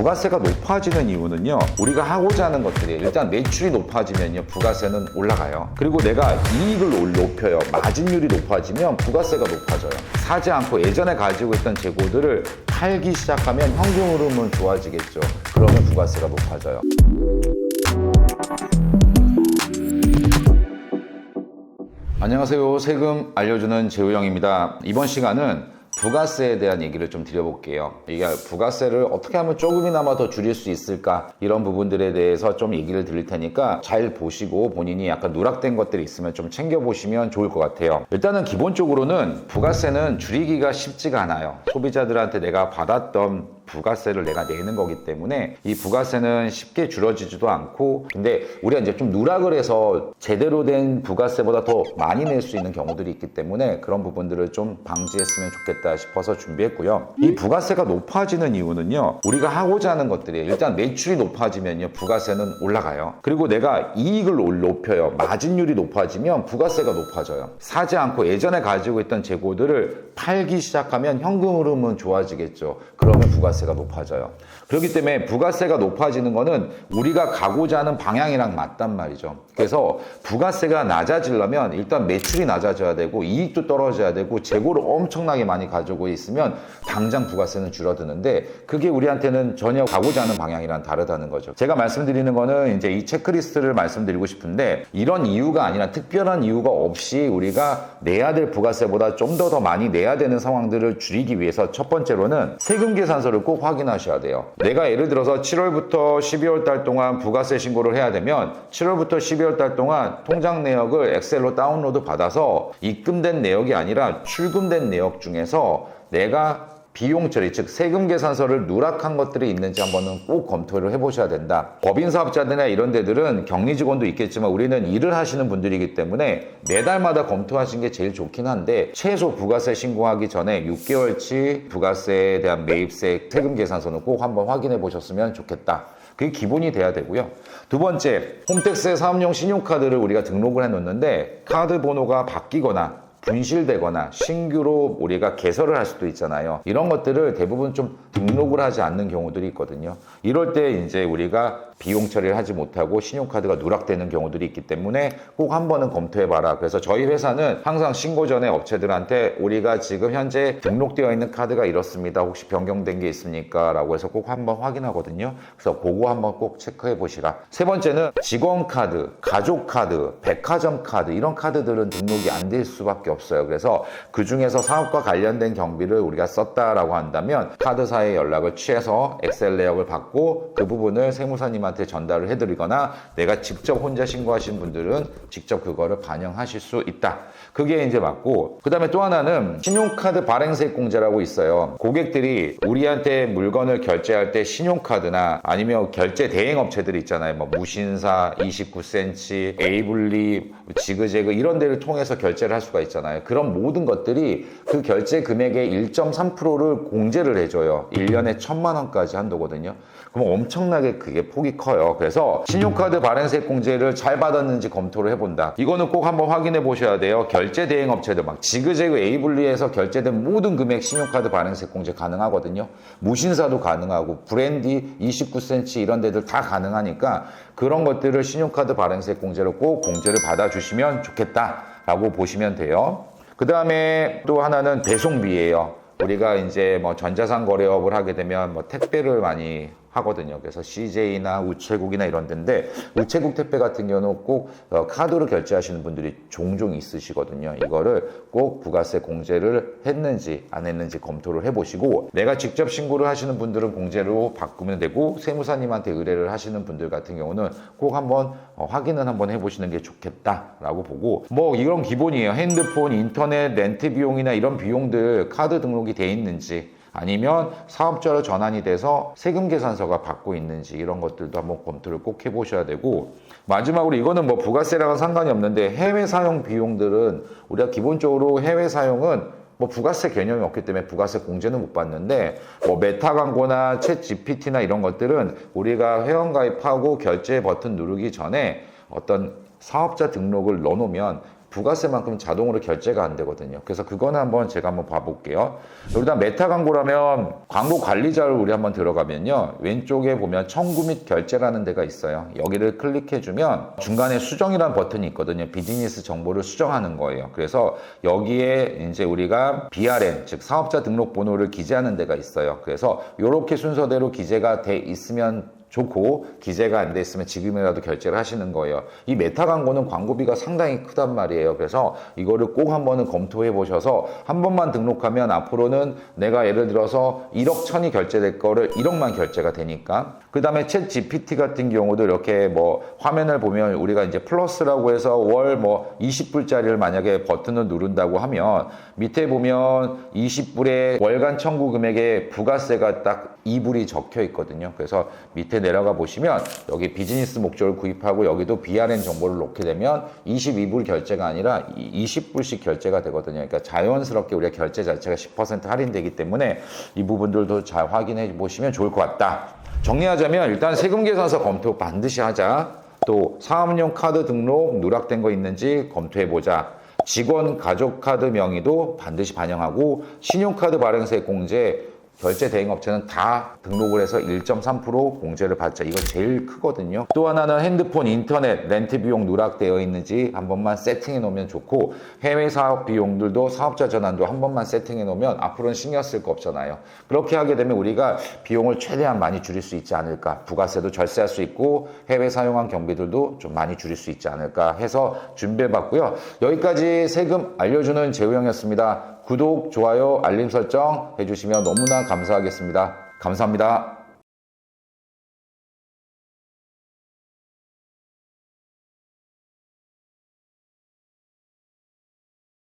부가세가 높아지는 이유는요, 우리가 하고자 하는 것들이 일단 매출이 높아지면요 부가세는 올라가요. 그리고 내가 이익을 높여요. 마진율이 높아지면 부가세가 높아져요. 사지 않고 예전에 가지고 있던 재고들을 팔기 시작하면 현금 흐름은 좋아지겠죠. 그러면 부가세가 높아져요. 안녕하세요. 세금 알려주는 재우영입니다. 이번 시간은 부가세에 대한 얘기를 좀 드려볼게요. 이게 부가세를 어떻게 하면 조금이나마 더 줄일 수 있을까, 이런 부분들에 대해서 좀 얘기를 드릴 테니까 잘 보시고 본인이 약간 누락된 것들이 있으면 좀 챙겨보시면 좋을 것 같아요. 일단은 기본적으로는 부가세는 줄이기가 쉽지가 않아요. 소비자들한테 내가 받았던 부가세를 내가 내는 거기 때문에 이 부가세는 쉽게 줄어지지도 않고, 근데 우리가 이제 좀 누락을 해서 제대로 된 부가세보다 더 많이 낼 수 있는 경우들이 있기 때문에 그런 부분들을 좀 방지했으면 좋겠다 싶어서 준비했고요. 이 부가세가 높아지는 이유는요, 우리가 하고자 하는 것들이 일단 매출이 높아지면요 부가세는 올라가요. 그리고 내가 이익을 높여요. 마진율이 높아지면 부가세가 높아져요. 사지 않고 예전에 가지고 있던 재고들을 팔기 시작하면 현금 흐름은 좋아지겠죠. 그러면 부가세가 높아져요. 그렇기 때문에 부가세가 높아지는 거는 우리가 가고자 하는 방향이랑 맞단 말이죠. 그래서 부가세가 낮아지려면 일단 매출이 낮아져야 되고 이익도 떨어져야 되고 재고를 엄청나게 많이 가지고 있으면 당장 부가세는 줄어드는데, 그게 우리한테는 전혀 가고자 하는 방향이랑 다르다는 거죠. 제가 말씀드리는 거는 이제 이 체크리스트를 말씀드리고 싶은데, 이런 이유가 아니라 특별한 이유가 없이 우리가 내야 될 부가세보다 좀 더 많이 내야 되는 상황들을 줄이기 위해서 첫 번째로는 세금 계산서를 꼭 확인하셔야 돼요. 내가 예를 들어서 7월부터 12월 달 동안 부가세 신고를 해야 되면 7월부터 12월 달 동안 통장 내역을 엑셀로 다운로드 받아서 입금된 내역이 아니라 출금된 내역 중에서 내가 비용 처리, 즉 세금 계산서를 누락한 것들이 있는지 한번은 꼭 검토를 해보셔야 된다. 법인 사업자들이나 이런 데들은 격리 직원도 있겠지만 우리는 일을 하시는 분들이기 때문에 매달마다 검토하시는 게 제일 좋긴 한데, 최소 부가세 신고하기 전에 6개월치 부가세에 대한 매입세 세금 계산서는 꼭 한번 확인해 보셨으면 좋겠다. 그게 기본이 돼야 되고요. 두 번째, 홈택스 사업용 신용카드를 우리가 등록을 해놓는데 카드 번호가 바뀌거나 분실되거나 신규로 우리가 개설을 할 수도 있잖아요. 이런 것들을 대부분 좀 등록을 하지 않는 경우들이 있거든요. 이럴 때 이제 우리가 비용 처리를 하지 못하고 신용카드가 누락되는 경우들이 있기 때문에 꼭 한 번은 검토해봐라. 그래서 저희 회사는 항상 신고 전에 업체들한테 우리가 지금 현재 등록되어 있는 카드가 이렇습니다. 혹시 변경된 게 있습니까? 라고 해서 꼭 한번 확인하거든요. 그래서 그거 한번 꼭 체크해 보시라. 세 번째는 직원카드, 가족카드, 백화점 카드, 이런 카드들은 등록이 안 될 수밖에 없어요. 그래서 그 중에서 사업과 관련된 경비를 우리가 썼다라고 한다면 카드사의 연락을 취해서 엑셀 내역을 받고 그 부분을 세무사님한테 전달을 해드리거나, 내가 직접 혼자 신고하신 분들은 직접 그거를 반영하실 수 있다. 그게 이제 맞고, 그 다음에 또 하나는 신용카드 발행세액 공제라고 있어요. 고객들이 우리한테 물건을 결제할 때 신용카드나 아니면 결제 대행업체들이 있잖아요. 뭐 무신사, 29cm, 에이블리, 지그재그 이런 데를 통해서 결제를 할 수가 있잖아요. 그런 모든 것들이 그 결제 금액의 1.3%를 공제를 해줘요. 1년에 1,000만 원까지 한도거든요. 그럼 엄청나게 그게 폭이 커요. 그래서 신용카드 발행세액 공제를 잘 받았는지 검토를 해본다. 이거는 꼭 한번 확인해 보셔야 돼요. 결제 대행 업체들 막 지그재그 에이블리에서 결제된 모든 금액 신용카드 발행세액 공제 가능하거든요. 무신사도 가능하고 브랜디, 29cm 이런 데들 다 가능하니까 그런 것들을 신용카드 발행세액 공제로 꼭 공제를 받아주시면 좋겠다라고 보시면 돼요. 그 다음에 또 하나는 배송비예요. 우리가 이제 뭐 전자상 거래업을 하게 되면 뭐 택배를 많이 하거든요. 그래서 CJ나 우체국이나 이런 데인데, 우체국 택배 같은 경우는 꼭 카드로 결제하시는 분들이 종종 있으시거든요. 이거를 꼭 부가세 공제를 했는지 안 했는지 검토를 해보시고, 내가 직접 신고를 하시는 분들은 공제로 바꾸면 되고, 세무사님한테 의뢰를 하시는 분들 같은 경우는 꼭 한번 확인은 한번 해보시는 게 좋겠다라고 보고, 뭐 이런 기본이에요. 핸드폰, 인터넷, 렌트 비용이나 이런 비용들 카드 등록이 돼 있는지, 아니면 사업자로 전환이 돼서 세금 계산서가 받고 있는지, 이런 것들도 한번 검토를 꼭 해보셔야 되고, 마지막으로 이거는 뭐 부가세랑은 상관이 없는데, 해외 사용 비용들은 우리가 기본적으로 해외 사용은 뭐 부가세 개념이 없기 때문에 부가세 공제는 못 받는데, 뭐 메타 광고나 챗 GPT나 이런 것들은 우리가 회원가입하고 결제 버튼 누르기 전에 어떤 사업자 등록을 넣어놓으면 부가세만큼 자동으로 결제가 안 되거든요. 그래서 그거는 제가 한번 봐볼게요. 일단 메타 광고라면 광고 관리자를 우리 한번 들어가면요. 왼쪽에 보면 청구 및 결제라는 데가 있어요. 여기를 클릭해주면 중간에 수정이라는 버튼이 있거든요. 비즈니스 정보를 수정하는 거예요. 그래서 여기에 이제 우리가 BRN, 즉 사업자 등록번호를 기재하는 데가 있어요. 그래서 이렇게 순서대로 기재가 돼 있으면 좋고, 기재가 안 돼 있으면 지금이라도 결제를 하시는 거예요. 이 메타 광고는 광고비가 상당히 크단 말이에요. 그래서 이거를 꼭 한번은 검토해 보셔서 한 번만 등록하면 앞으로는 내가 예를 들어서 1억 1천이 결제될 거를 1억만 결제가 되니까. 그 다음에 챗 GPT 같은 경우도 이렇게 화면을 보면 우리가 이제 플러스라고 해서 월 20불짜리를 만약에 버튼을 누른다고 하면 밑에 보면 20불에 월간 청구 금액에 부가세가 딱 2불이 적혀 있거든요. 그래서 밑에 내려가 보시면 여기 비즈니스 목적을 구입하고 여기도 BRN 정보를 놓게 되면 22불 결제가 아니라 20불씩 결제가 되거든요. 그러니까 자연스럽게 우리가 결제 자체가 10% 할인되기 때문에 이 부분들도 잘 확인해 보시면 좋을 것 같다. 정리하자면 일단 세금계산서 검토 반드시 하자. 또 사업용 카드 등록 누락된 거 있는지 검토해 보자. 직원 가족카드 명의도 반드시 반영하고 신용카드 발행세 공제 결제 대행 업체는 다 등록을 해서 1.3% 공제를 받자. 이거 제일 크거든요. 또 하나는 핸드폰, 인터넷, 렌트 비용 누락되어 있는지 한 번만 세팅해 놓으면 좋고, 해외 사업 비용들도 사업자 전환도 한 번만 세팅해 놓으면 앞으로는 신경 쓸 거 없잖아요. 그렇게 하게 되면 우리가 비용을 최대한 많이 줄일 수 있지 않을까. 부가세도 절세할 수 있고 해외 사용한 경비들도 좀 많이 줄일 수 있지 않을까 해서 준비해 봤고요. 여기까지 세금 알려주는 재우 형이었습니다. 구독, 좋아요, 알림 설정 해주시면 너무나 감사하겠습니다. 감사합니다.